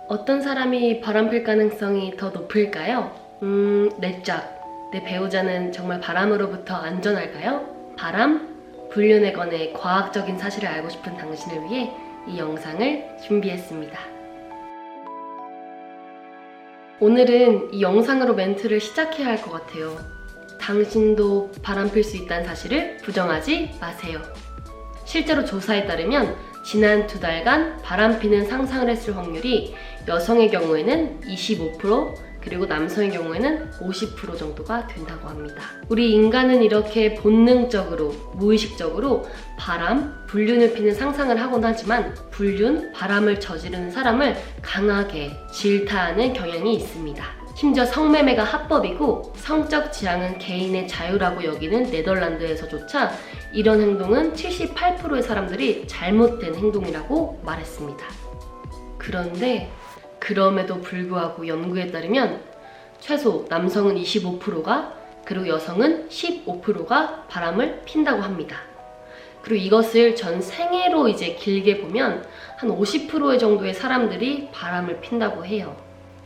어떤 사람이 바람필 가능성이 더 높을까요? 내 짝, 내 배우자는 정말 바람으로부터 안전할까요? 바람, 불륜에 관해 과학적인 사실을 알고 싶은 당신을 위해 이 영상을 준비했습니다. 오늘은 이 영상으로 멘트를 시작해야 할 것 같아요. 당신도 바람필 수 있다는 사실을 부정하지 마세요. 실제로 조사에 따르면 지난 2달간 바람피는 상상을 했을 확률이 여성의 경우에는 25%, 그리고 남성의 경우에는 50% 정도가 된다고 합니다. 우리 인간은 이렇게 본능적으로, 무의식적으로 바람, 불륜을 피는 상상을 하곤 하지만 불륜, 바람을 저지르는 사람을 강하게 질타하는 경향이 있습니다. 심지어 성매매가 합법이고 성적 지향은 개인의 자유라고 여기는 네덜란드에서조차 이런 행동은 78%의 사람들이 잘못된 행동이라고 말했습니다. 그런데 그럼에도 불구하고 연구에 따르면 최소 남성은 25%가 그리고 여성은 15%가 바람을 핀다고 합니다. 그리고 이것을 전 생애로 이제 길게 보면 한 50% 정도의 사람들이 바람을 핀다고 해요.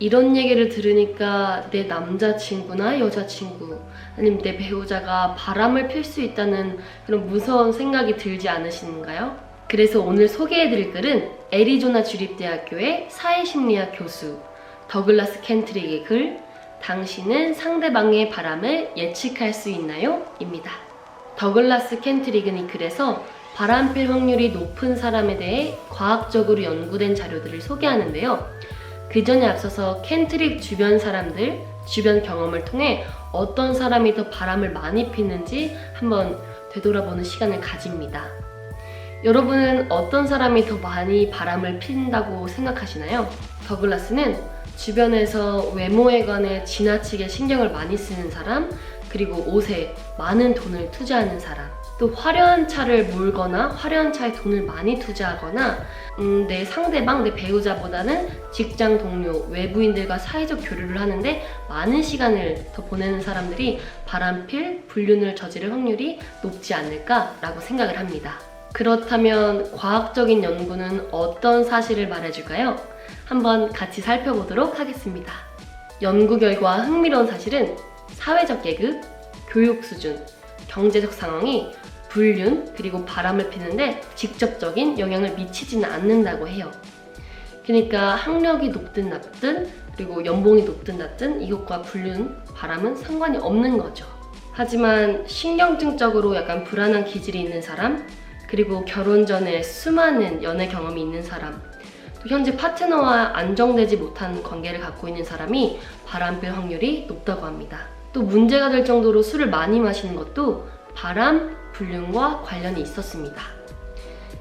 이런 얘기를 들으니까 내 남자친구나 여자친구 아니면 내 배우자가 바람을 필 수 있다는 그런 무서운 생각이 들지 않으시는가요? 그래서 오늘 소개해드릴 글은 애리조나 주립대학교의 사회심리학 교수 더글라스 켄트릭의 글 당신은 상대방의 바람을 예측할 수 있나요? 입니다. 더글라스 켄트릭은 이 글에서 바람필 확률이 높은 사람에 대해 과학적으로 연구된 자료들을 소개하는데요. 그 전에 앞서서 켄트릭 주변 사람들, 주변 경험을 통해 어떤 사람이 더 바람을 많이 피는지 한번 되돌아보는 시간을 가집니다. 여러분은 어떤 사람이 더 많이 바람을 핀다고 생각하시나요? 더글라스는 주변에서 외모에 관해 지나치게 신경을 많이 쓰는 사람, 그리고 옷에 많은 돈을 투자하는 사람, 또 화려한 차를 몰거나 화려한 차에 돈을 많이 투자하거나 내 상대방, 내 배우자보다는 직장 동료, 외부인들과 사회적 교류를 하는데 많은 시간을 더 보내는 사람들이 바람필, 불륜을 저지를 확률이 높지 않을까라고 생각을 합니다. 그렇다면 과학적인 연구는 어떤 사실을 말해줄까요? 한번 같이 살펴보도록 하겠습니다. 연구 결과 흥미로운 사실은 사회적 계급, 교육 수준, 경제적 상황이 불륜 그리고 바람을 피는데 직접적인 영향을 미치지는 않는다고 해요. 그러니까 학력이 높든 낮든 그리고 연봉이 높든 낮든 이것과 불륜, 바람은 상관이 없는 거죠. 하지만 신경증적으로 약간 불안한 기질이 있는 사람, 그리고 결혼 전에 수많은 연애 경험이 있는 사람, 또 현재 파트너와 안정되지 못한 관계를 갖고 있는 사람이 바람필 확률이 높다고 합니다. 또 문제가 될 정도로 술을 많이 마시는 것도 바람, 불륜과 관련이 있었습니다.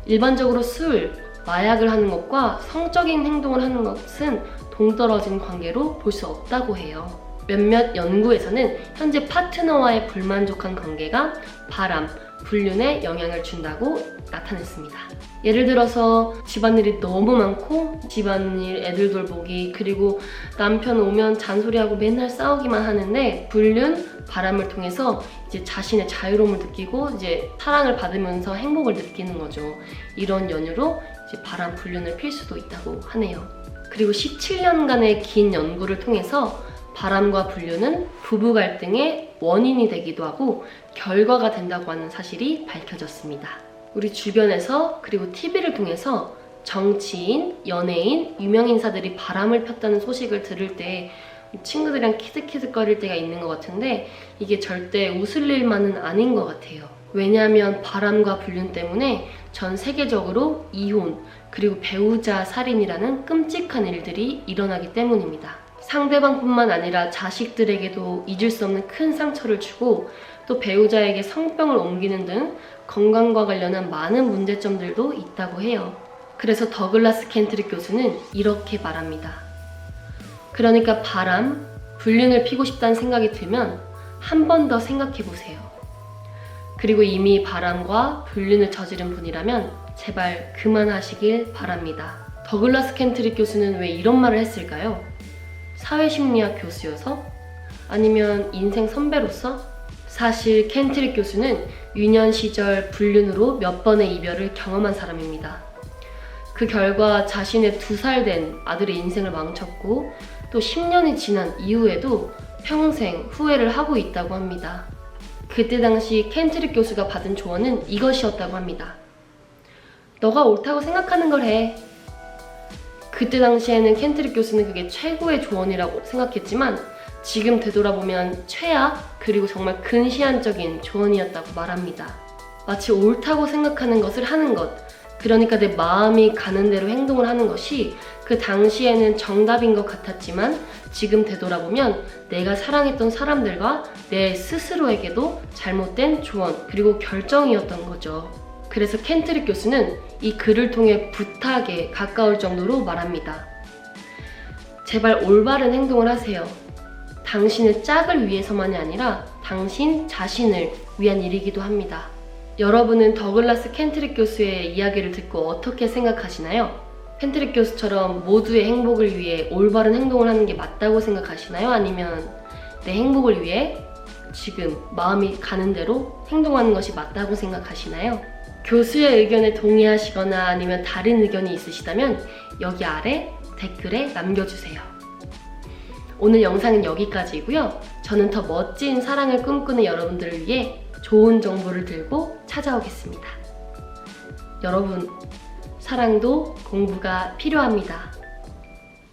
일반적으로 술, 마약을 하는 것과 성적인 행동을 하는 것은 동떨어진 관계로 볼 수 없다고 해요. 몇몇 연구에서는 현재 파트너와의 불만족한 관계가 바람, 불륜에 영향을 준다고 나타냈습니다. 예를 들어서 집안일이 너무 많고 집안일, 애들 돌보기, 그리고 남편 오면 잔소리하고 맨날 싸우기만 하는데 불륜, 바람을 통해서 이제 자신의 자유로움을 느끼고 이제 사랑을 받으면서 행복을 느끼는 거죠. 이런 연유로 이제 바람, 불륜을 필 수도 있다고 하네요. 그리고 17년간의 긴 연구를 통해서 바람과 불륜은 부부 갈등의 원인이 되기도 하고 결과가 된다고 하는 사실이 밝혀졌습니다. 우리 주변에서 그리고 TV를 통해서 정치인, 연예인, 유명인사들이 바람을 폈다는 소식을 들을 때 친구들이랑 키득키득거릴 때가 있는 것 같은데 이게 절대 웃을 일만은 아닌 것 같아요. 왜냐하면 바람과 불륜 때문에 전 세계적으로 이혼, 그리고 배우자 살인이라는 끔찍한 일들이 일어나기 때문입니다. 상대방뿐만 아니라 자식들에게도 잊을 수 없는 큰 상처를 주고 또 배우자에게 성병을 옮기는 등 건강과 관련한 많은 문제점들도 있다고 해요. 그래서 더글라스 켄트릭 교수는 이렇게 말합니다. 그러니까 바람, 불륜을 피고 싶다는 생각이 들면 한 번 더 생각해 보세요. 그리고 이미 바람과 불륜을 저지른 분이라면 제발 그만하시길 바랍니다. 더글라스 켄트릭 교수는 왜 이런 말을 했을까요? 사회심리학 교수여서? 아니면 인생 선배로서? 사실 켄트릭 교수는 유년 시절 불륜으로 몇 번의 이별을 경험한 사람입니다. 그 결과 자신의 2살 된 아들의 인생을 망쳤고 또 10년이 지난 이후에도 평생 후회를 하고 있다고 합니다. 그때 당시 켄트릭 교수가 받은 조언은 이것이었다고 합니다. 너가 옳다고 생각하는 걸 해. 그때 당시에는 켄트릭 교수는 그게 최고의 조언이라고 생각했지만 지금 되돌아보면 최악 그리고 정말 근시안적인 조언이었다고 말합니다. 마치 옳다고 생각하는 것을 하는 것, 그러니까 내 마음이 가는 대로 행동을 하는 것이 그 당시에는 정답인 것 같았지만 지금 되돌아보면 내가 사랑했던 사람들과 내 스스로에게도 잘못된 조언 그리고 결정이었던 거죠. 그래서 켄트릭 교수는 이 글을 통해 부탁에 가까울 정도로 말합니다. 제발 올바른 행동을 하세요. 당신의 짝을 위해서만이 아니라 당신 자신을 위한 일이기도 합니다. 여러분은 더글라스 켄트릭 교수의 이야기를 듣고 어떻게 생각하시나요? 켄트릭 교수처럼 모두의 행복을 위해 올바른 행동을 하는 게 맞다고 생각하시나요? 아니면 내 행복을 위해 지금 마음이 가는 대로 행동하는 것이 맞다고 생각하시나요? 교수의 의견에 동의하시거나 아니면 다른 의견이 있으시다면 여기 아래 댓글에 남겨주세요. 오늘 영상은 여기까지이고요. 저는 더 멋진 사랑을 꿈꾸는 여러분들을 위해 좋은 정보를 들고 찾아오겠습니다. 여러분, 사랑도 공부가 필요합니다.